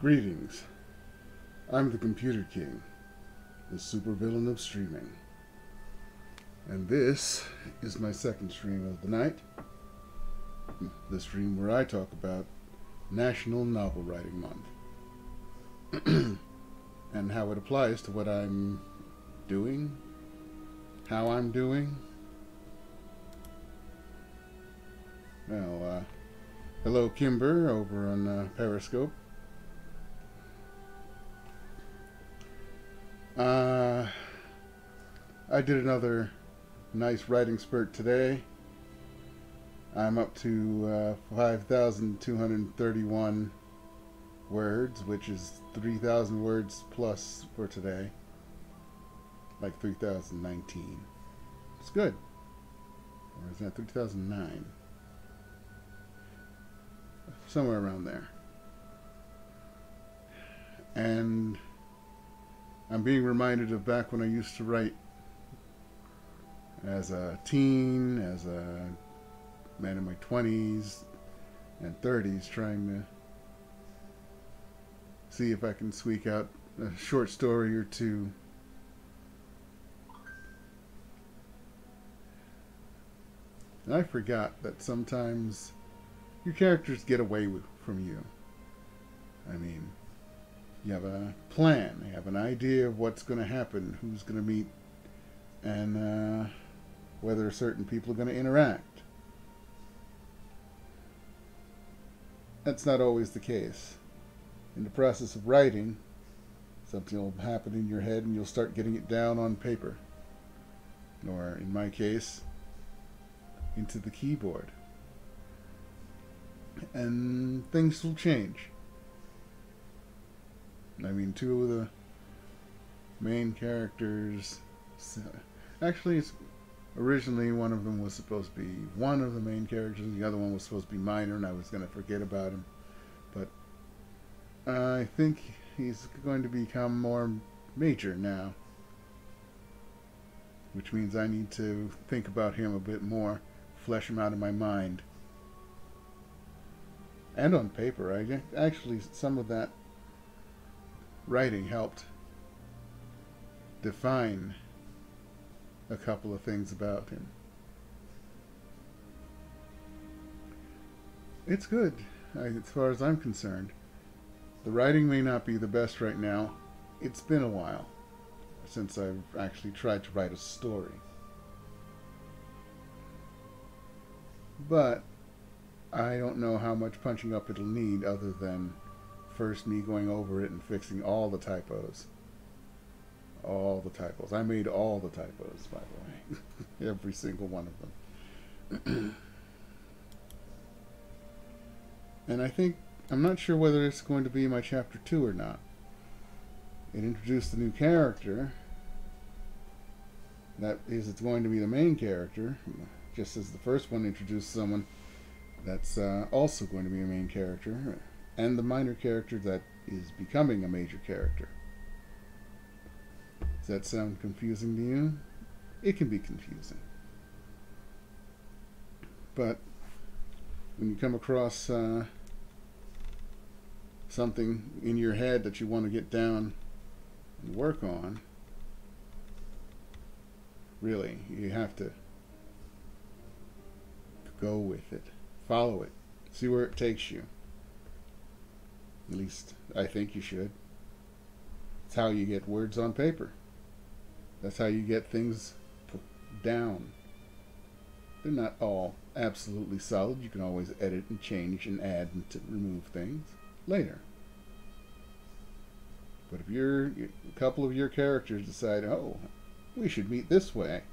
Greetings. I'm the Computer King, the supervillain of streaming. And this is my second stream of the night. The stream where I talk about National Novel Writing Month. And how it applies to what I'm doing, how I'm doing. Well, hello Kimber over on Periscope. I did another nice writing spurt today. I'm up to 5,231 words, which is 3,000 words plus for today. Like 3,019. It's good. Or is that 3,009? Somewhere around there. And I'm being reminded of back when I used to write as a teen, as a man in my 20s and 30s, trying to see if I can squeak out a short story or two. And I forgot that sometimes your characters get away from you. I mean, you have a plan, you have an idea of what's going to happen, who's going to meet, and whether certain people are going to interact. That's not always the case. In the process of writing, something will happen in your head and you'll start getting it down on paper. Or, in my case, into the keyboard. And things will change. I mean, two of the main characters... Actually, originally one of them was supposed to be one of the main characters, the other one was supposed to be minor, and I was going to forget about him. But I think he's going to become more major now. Which means I need to think about him a bit more, flesh him out in my mind. And on paper. Actually, some of that writing helped define a couple of things about him. It's good, as far as I'm concerned. The writing may not be the best right now. It's been a while since I've actually tried to write a story. But I don't know how much punching up it'll need other than first me going over it and fixing all the typos. All the typos. I made all the typos, by the way. Every single one of them. And I think, I'm not sure whether it's going to be my chapter 2 or not. It introduced a new character. That is, it's going to be the main character. Just as the first one introduced someone that's also going to be a main character. And the minor character that is becoming a major character. Does that sound confusing to you? It can be confusing. But when you come across something in your head that you want to get down and work on, really, you have to go with it. Follow it. See where it takes you. At least, I think you should. It's how you get words on paper. That's how you get things put down. They're not all absolutely solid. You can always edit and change and add and remove things later. But if a couple of your characters decide, oh, we should meet this way,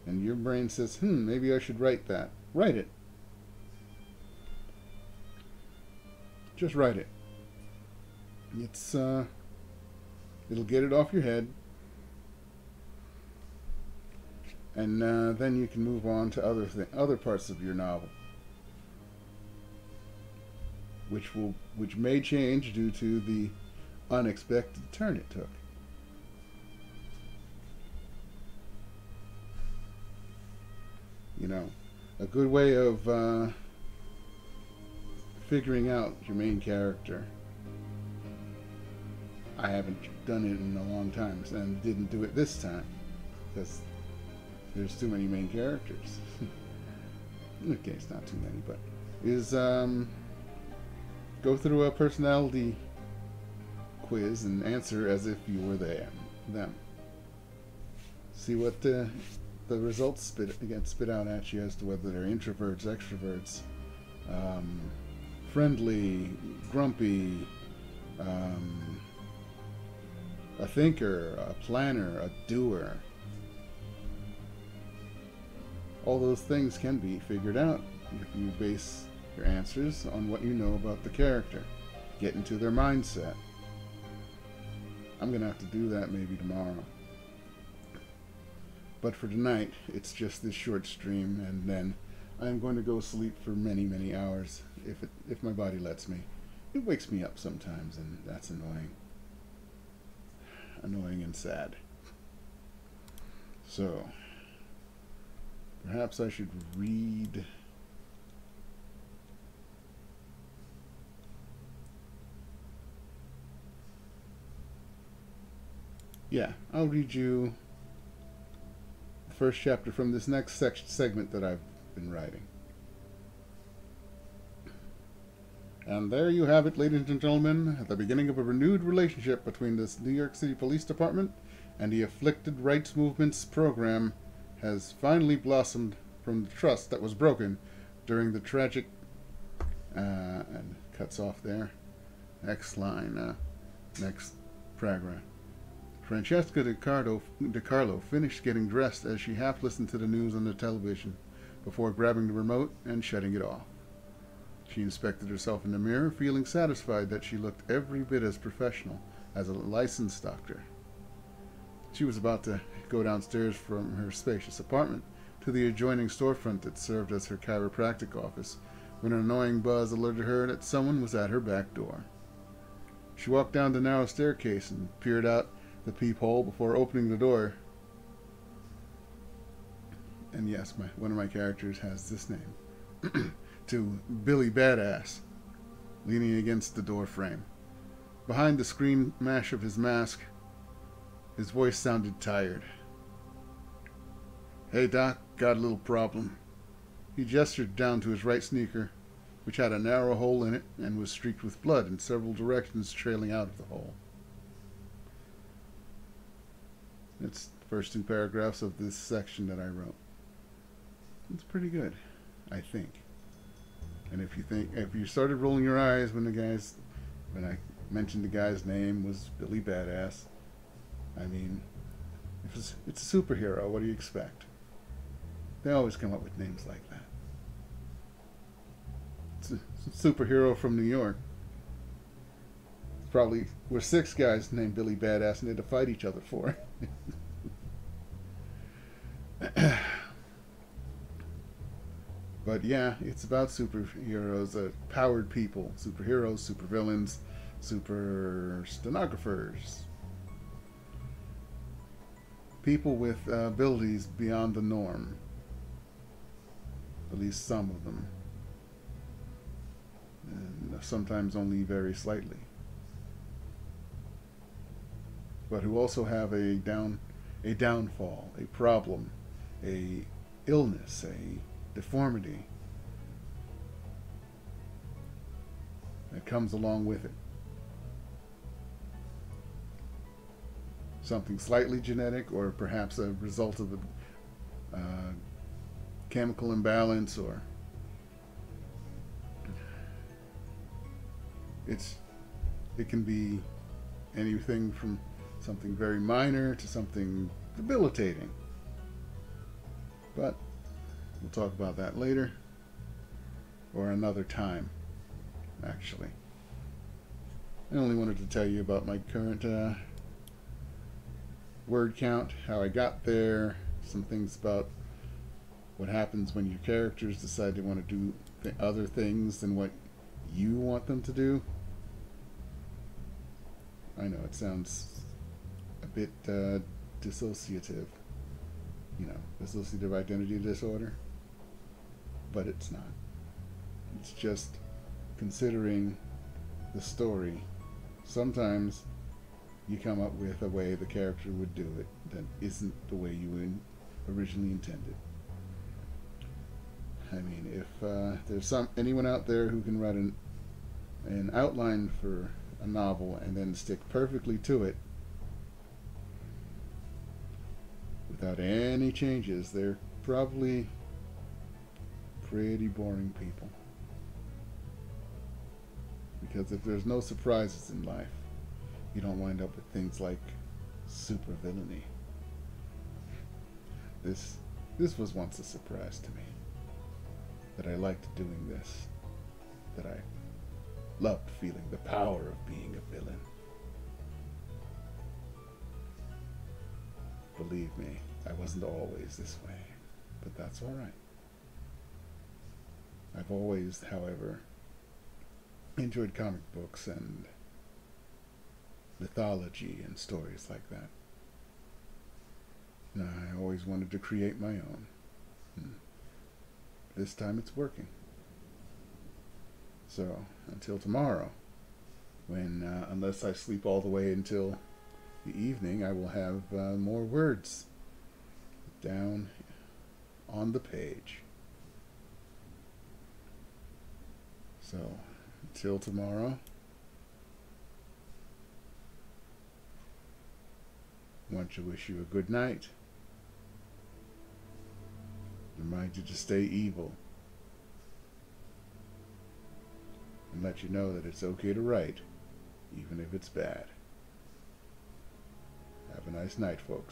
and your brain says, maybe I should write that. Write it. Just write it. It's it'll get it off your head, and then you can move on to other parts of your novel, which may change due to the unexpected turn it took. You know, a good way of figuring out your main character. I haven't done it in a long time, and didn't do it this time because there's too many main characters. Okay, it's not too many, but is go through a personality quiz and answer as if you were them. See what the results spit out at you as to whether they're introverts, extroverts, friendly, grumpy, a thinker, a planner, a doer. All those things can be figured out if you base your answers on what you know about the character. Get into their mindset. I'm going to have to do that maybe tomorrow. But for tonight, it's just this short stream, and then I'm going to go sleep for many, many hours if my body lets me. It wakes me up sometimes, and that's annoying. Annoying and sad. So, perhaps I should read... Yeah, I'll read you the first chapter from this next segment that I've been writing. And there you have it, ladies and gentlemen, at the beginning of a renewed relationship between this New York City Police Department and the Afflicted Rights Movement's program has finally blossomed from the trust that was broken during the tragic... and cuts off there. Next line, next paragraph. Francesca DiCarlo finished getting dressed as she half listened to the news on the television before grabbing the remote and shutting it off. She inspected herself in the mirror, feeling satisfied that she looked every bit as professional as a licensed doctor. She was about to go downstairs from her spacious apartment to the adjoining storefront that served as her chiropractic office when an annoying buzz alerted her that someone was at her back door. She walked down the narrow staircase and peered out the peephole before opening the door. And yes, one of my characters has this name. To Billy Badass, leaning against the door frame. Behind the screen mesh of his mask, his voice sounded tired. "Hey, Doc, got a little problem." He gestured down to his right sneaker, which had a narrow hole in it and was streaked with blood in several directions trailing out of the hole. It's the first two paragraphs of this section that I wrote. It's pretty good, I think. And if you started rolling your eyes when I mentioned the guy's name was Billy Badass, I mean, it's a superhero, what do you expect? They always come up with names like that. It's a superhero from New York. Probably were 6 guys named Billy Badass and they had to fight each other for it. But yeah, it's about superheroes, powered people, superheroes, supervillains, super stenographers, people with abilities beyond the norm, at least some of them, and sometimes only very slightly, but who also have a downfall, a problem, a illness, a deformity that comes along with it. Something slightly genetic, or perhaps a result of a chemical imbalance, or it can be anything from something very minor to something debilitating. But we'll talk about that later, or another time, actually. I only wanted to tell you about my current word count, how I got there, some things about what happens when your characters decide they want to do other things than what you want them to do. I know it sounds a bit dissociative, dissociative identity disorder, but it's not. It's just considering the story, sometimes you come up with a way the character would do it that isn't the way you originally intended. I mean, if there's anyone out there who can write an outline for a novel and then stick perfectly to it without any changes, they're probably pretty boring people. Because if there's no surprises in life, you don't wind up with things like supervillainy. This was once a surprise to me. That I liked doing this. That I loved feeling the power of being a villain. Believe me, I wasn't always this way, but that's all right. I've always, however, enjoyed comic books and mythology and stories like that. And I always wanted to create my own. And this time it's working. So, until tomorrow, when, unless I sleep all the way until the evening, I will have more words down on the page. So, until tomorrow, I want to wish you a good night. Remind you to stay evil. And let you know that it's okay to write, even if it's bad. Have a nice night, folks.